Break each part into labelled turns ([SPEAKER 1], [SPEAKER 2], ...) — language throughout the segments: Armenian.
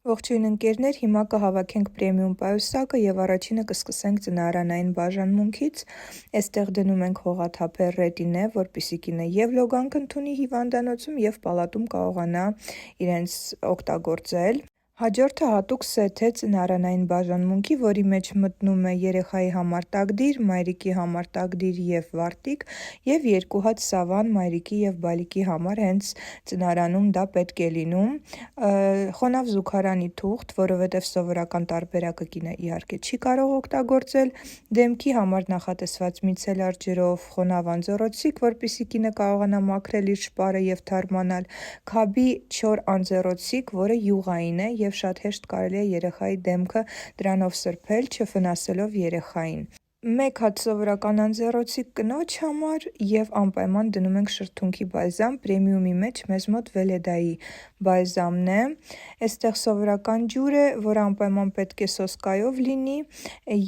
[SPEAKER 1] Ողջույն ընկերներ, հիմա կհավաքենք պրեմիում պայուսակը եւ առաջինը կսկսենք ծնարանային բաժանմունքից։ Այստեղ դնում ենք հողաթափեր ռետինե, որպեսզի կինը եւ լոգան կընդունի հիվանդանոցում եւ պալատում կարողանա իրենց օգտագործել։ Հաջորդը հատուկ սեթ է ծնարանային բաժանմունքի, որի մեջ մտնում է երեխայի համար տակդիր, մայրիկի համար տակդիր եւ վարտիք եւ երկու հատ սավան մայրիկի եւ բալիկի համար, հենց ծնարանում դա պետք է լինում։ Խոնավ զուգարանի թուղթ, որովհետև սովորական տարբերակը կինը իհարկե չի կարող օգտագործել, դեմքի համար նախատեսված միցելար ջրով խոնավ անձեռոցիկ, որպեսզի կինը կարողանա մաքրել իր շպարը եւ թարմանալ, քաբի չոր անձեռոցիկ, որը յուղային է եւ շատ հեշտ կարելի է երեխայի դեմքը դրանով սրբել, չվնասելով երեխային։ Մեկ հատ սովորական անձեռոցիկ կնոջ համար եւ անպայման դնում ենք շրթունքի բալզամ, պրեմիումի մեջ մեզ մոտ Վելեդայի բալզամն է։ Այստեղ սովորական ջուր է, որը անպայման պետք է սոսկայով լինի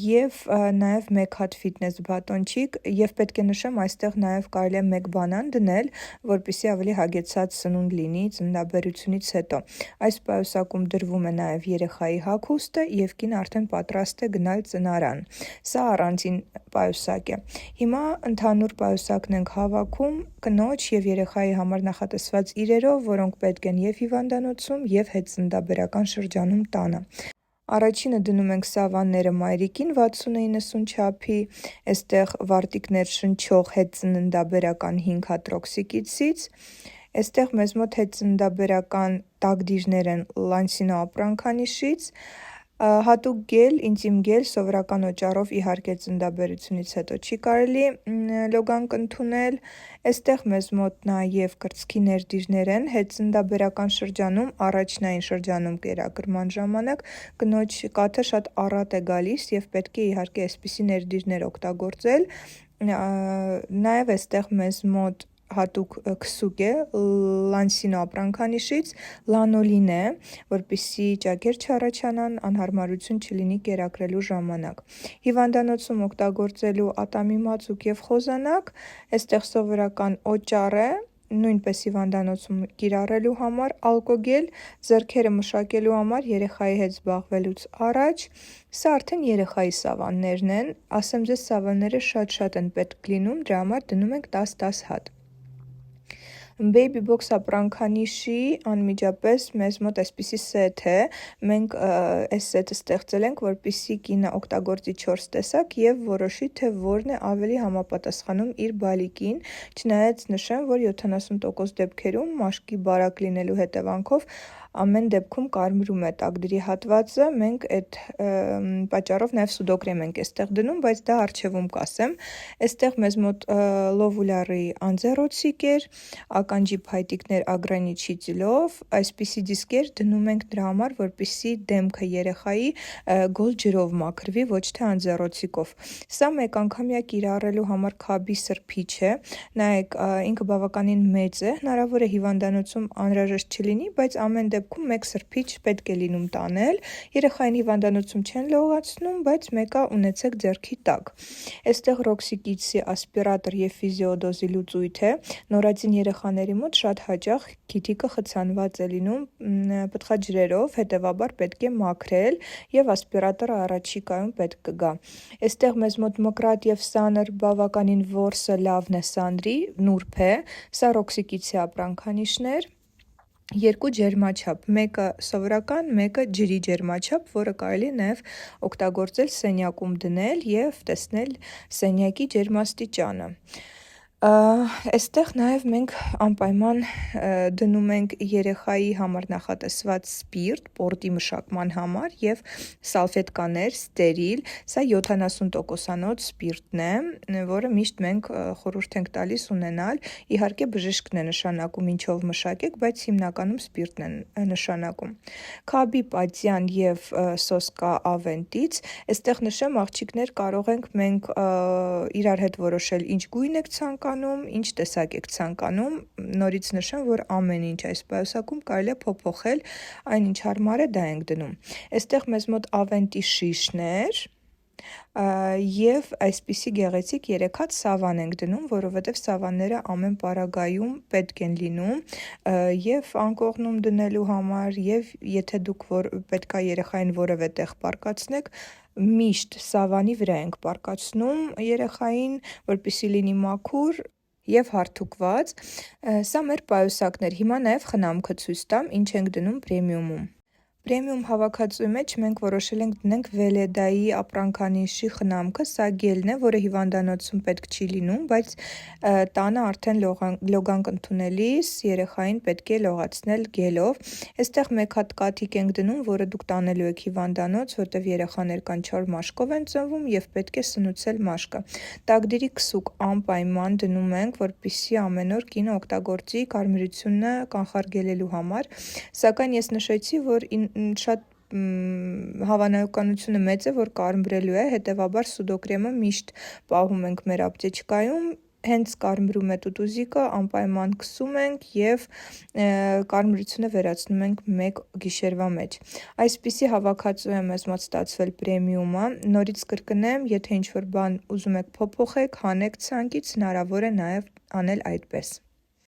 [SPEAKER 1] եւ նաեւ մեկ հատ ֆիթնես բատոնչիկ եւ պետք է նշեմ, այստեղ նաեւ կարելի է մեկ բանան դնել, որպեսզի ավելի հագեցած սնունդ լինի ծննդաբերությունից հետո։ Այս պայուսակում դրվում է նաեւ երեխայի հագուստը եւ կինը արդեն պատրաստ է գնալ ծնարան։ Սա առանձին պայուսակ է։ Հիմա ընդհանուր պայուսակն ենք հավաքում կնոջ եւ երեխայի համար նախատեսված իրերով, որոնք պետք են եւ հիվանդանոցում եւ հետծննդաբերական շրջանում տանը։ Առաջինը դնում ենք սավանները մայրիկին 60-90 չափի, այստեղ վարտիկներ շնչող հետծննդաբերական 5 հատ ռոքսիկիցից, այստեղ մեզ մոտ հետծննդաբերական տակդիրներ են լանսինո ապրանքանիշից, հատուկ գել, ինտիմ գել, սովորական օճառով իհարկե ծննդաբերությունից հետո չի կարելի լոգան կընդունել, այստեղ մեզ մոտ նաև կրծքի ներդիրներ են, հետծննդաբերական շրջանում, առաջնային շրջանում կերակրման ժամանակ կնոջ կաթը շատ առատ է գալիս եւ պետք է իհարկե այսպիսի ներդիրներ օգտագործել, նաև այստեղ մեզ մոտ հատուկ քսուկ է լանսինո ապրանքանիշից, լանոլին է, որպեսզի ճակեր չառաջանան, անհարմարություն չլինի կերակրելու ժամանակ։ Հիվանդանոցում օգտագործելու ատամի մածուկ եւ խոզանակ, այստեղ սովորական օճառ է, նույնպես հիվանդանոցում կիրառելու համար, ալկոգել, ձեռքերը մշակելու համար երեխայի հետ զբաղվելուց առաջ, սա արդեն երեխայի սավաններն են, ասեմ ձեզ սավանները շատ են պետք լինում, դրա համար դնում ենք 10-10 հատ։ Baby box ապրանքանիշի անմիջապես մեզ մոտ այսպիսի սեթ է, մենք այս սեթը ստեղծել ենք, որպեսզի կինը օգտագործի 4 տեսակ եւ որոշի, թե որն է ավելի համապատասխանում իր բալիկին, չնայած նշեմ, որ 70% դեպքերում մաշկի բարակ լինելու հետևանքով ամեն դեպքում կարմրում է տակդիրի հատվածը, մենք այդ պատճառով նաև սուդոկրեմ ենք այստեղ դնում, բայց դա առջևում կասեմ։ Այստեղ մեզ մոտ լովուլярի անձեռոցիկ էր, ականջի փայտիկներ ագրանիչի ծիլով, այսպիսի դիսկեր դնում ենք դրա համար, որպեսզի դեմքը երեխայի գոլ ջրով մաքրվի, ոչ թե անձեռոցիկով։ Սա մեկ անգամյա կիրառելու համար քաբի սրբիչ է, նայեք, ինքը բավականին մեծ է, հնարավոր է հիվանդանոցում անհրաժեշտ չլինի, բայց ամեն դեպքում մեկ սրբիչ պետք է լինում տանել, երեխային հիվանդանոցում չեն լողացնում, բայց մեկը ունեցեք ձեռքի տակ։ Այստեղ ռոքսիկիցի ասպիրատոր եւ ֆիզիոդոզի լուծույթ է, նորածին երեխաների մոտ շատ հաճախ քիթիկը խցանված է լինում պտղաջրերով, հետևաբար պետք է մաքրել եւ ասպիրատորը առաջիկայում պետք կգա։ Այստեղ մեզ մոտ մկրատ եւ սանր բավականին որսը լավն է սանրի, նուրբ է, սա ռոքսիկիցի ապրանքանիշներ, երկու ջերմաչափ, մեկը սովորական, մեկը ջրի ջերմաչափ, որը կարելի է նաև օգտագործել սենյակում դնել եւ տեսնել սենյակի ջերմաստիճանը։ Այստեղ նաև մենք անպայման դնում ենք երեխայի համար նախատեսված սպիրտ, պորտի մշակման համար եւ սալֆետկաներ, ստերիլ, սա 70%-անոց սպիրտն է, որը միշտ մենք խորհուրդ ենք տալիս ունենալ, իհարկե բժիշկն է նշանակում ինչով մշակեք, բայց հիմնականում սպիրտն է նշանակում։ Քաբի պատյան եւ սոսկա ավենտից, այստեղ նշեմ աղջիկներ կարող ենք մենք իրար հետ որոշել ինչ գույն եք ցանկանում, ինչ տեսակ եք ցանկանում, նորից նշեմ, որ ամեն ինչ այս պայուսակում կարելի է փոփոխել, այնինչ հարմար է դա ենք դնում։ Այստեղ մեզ մոտ ավենտի շիշներ, Եվ այսպիսի գեղեցիկ 3 հատ սավան ենք դնում, որովհետև սավանները ամեն պարագայում պետք են լինում եւ անկողնում դնելու համար, եւ եթե դուք պետքա երեխային որևէ տեղ պարկացնեք, միշտ սավանի վրա ենք պարկացնում երեխային, որպեսզի լինի մաքուր եւ հարթուկված։ Սա մեր պայուսակներ։ Հիմա նաեւ խնամքը ցույց տամ, ինչ ենք դնում պրեմիումում։ Պրեմիում հավաքածուի մեջ մենք որոշել ենք դնենք Վելեդայի ապրանքանիշի խնամքը, սա գելն է, որը հիվանդանոցում պետք չի լինում, բայց տանը արդեն լոգանք ընդունելիս երեխային պետք է լողացնել գելով։ Այստեղ 1 հատ կաթիկ ենք դնում, որը դուք տանելու եք հիվանդանոց, որտեղ երեխաներ կան 4 մաշկով են ծնվում եւ պետք է սնուցել մաշկը։ Տակդիրի քսուկ անպայման դնում ենք, որպեսզի ամեն օր կինը օգտագործի կարմիրությունը կանխարգելելու համար, սակայն ես նշեցի, որ շատ հավանականությունը մեծ է, որ կարմրելու է, հետևաբար սուդոկրեմը միշտ պահում ենք մեր ապտեչկայում, հենց կարմրում է տուտուզիկը, անպայման քսում ենք եւ կարմրությունը վերացնում ենք 1 գիշերվա մեջ։ Այսպիսի հավաքածու է մեզ մոտ ստացվել պրեմիումը, նորից կրկնեմ, եթե ինչ-որ բան ուզում եք փոփոխեք, հանեք ցանկից, հնարավոր է նաեւ անել այդպես։